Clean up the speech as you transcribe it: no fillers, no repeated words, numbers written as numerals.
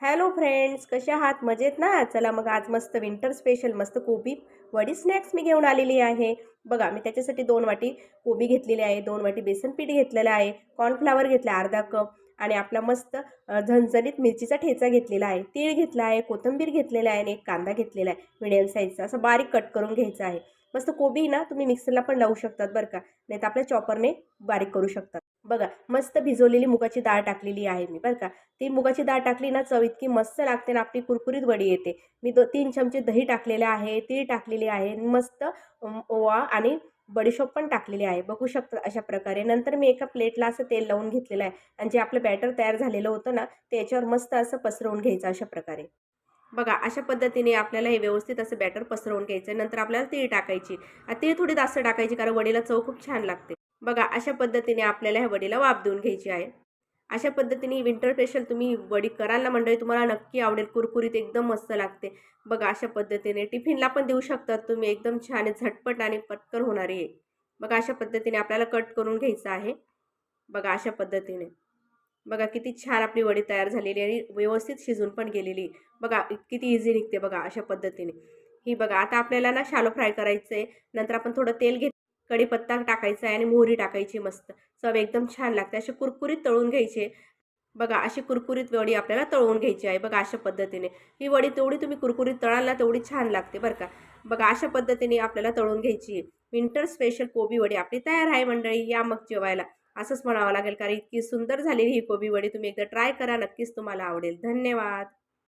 Hello friends, कसे आहात? मजेत ना? चला मग आज मस्त विंटर स्पेशल मस्त कोबी वडी स्नॅक्स मी घेऊन आलेली आहे. बघा, मी त्याच्यासाठी 2 वाटी कोबी घेतलेली आहे, 2 वाटी बेसन पीठ घेतलेलं आहे, कॉर्नफ्लॉवर घेतला अर्धा कप आणि आपला मस्त झणझणीत मिरचीचा ठेचा घेतलेला आहे, तीळ घेतला आहे, कोथिंबीर घेतलेला आहे आणि एक कांदा घेतलेला आहे मीडियम साईजचा. असं बारीक कट करून घ्यायचं आहे. मस्त कोबी ना तुम्ही मिक्सरला पण लावू शकतात बरं का, नाहीतर आपल्या चॉपरने बारीक करू शकतात. बघा, मस्त भिजवलेली मुगाची डाळ टाकलेली आहे मी बरं का. ती मुगाची डाळ टाकली ना, चव इतकी मस्त लागते ना, आपली कुरकुरीत वडी येते. मी 3 चमचे दही टाकलेले आहे, तीळ टाकलेली आहे, मस्त ओवा आणि बडीशोप पण टाकलेली आहे. बघू शकता अशा प्रकारे. नंतर मी एका प्लेटला असं तेल लावून घेतलेलं आहे आणि जे आपलं बॅटर तयार झालेलं होतं ना, ते याच्यावर मस्त असं पसरवून घ्यायचं अशा प्रकारे. बघा, अशा पद्धतीने आपल्याला हे व्यवस्थित असं बॅटर पसरवून घ्यायचं. नंतर आपल्याला तीळ टाकायची. तीळ थोडी जास्त टाकायची कारण वडीला चव खूप छान लागते. बघा, अशा पद्धतीने आपल्याला ह्या वडीला वाफ देऊन घ्यायची आहे. अशा पद्धतीने विंटर स्पेशल तुम्ही वडी कराल ना मंडळी, तुम्हाला नक्की आवडेल. कुरकुरीत एकदम मस्त लागते. बघा, अशा पद्धतीने टिफिनला पण देऊ शकतात तुम्ही. एकदम छान आहे, झटपट आणि पटकन होणारी आहे. बघा, अशा पद्धतीने आपल्याला कट करून घ्यायचं आहे. बघा, अशा पद्धतीने. बघा, किती छान आपली वडी तयार झालेली आणि व्यवस्थित शिजून पण गेलेली. बघा, किती इझी निघते बघा अशा पद्धतीने. ही बघा, आता आपल्याला ना शॅलो फ्राय करायचं आहे. नंतर आपण थोडं तेल कढीपत्ता टाकायचा आहे आणि मोहरी टाकायची मस्त. चव एकदम छान लागते. असे कुरकुरीत तळून घ्यायचे. बघा, अशी कुरकुरीत वडी आपल्याला तळून घ्यायची आहे. बघा, अशा पद्धतीने. ही वडी तेवढी तुम्ही कुरकुरीत तळाल ना, तेवढी छान लागते बरं का. बघा, अशा पद्धतीने आपल्याला तळून घ्यायची आहे. विंटर स्पेशल कोबी वडी आपली तयार आहे मंडळी. या मग जेवायला. असंच म्हणावं लागेल कारण इतकी सुंदर झालेली ही कोबी वडी. तुम्ही एकदा ट्राय करा. नक्कीच तुम्हाला आवडेल. धन्यवाद.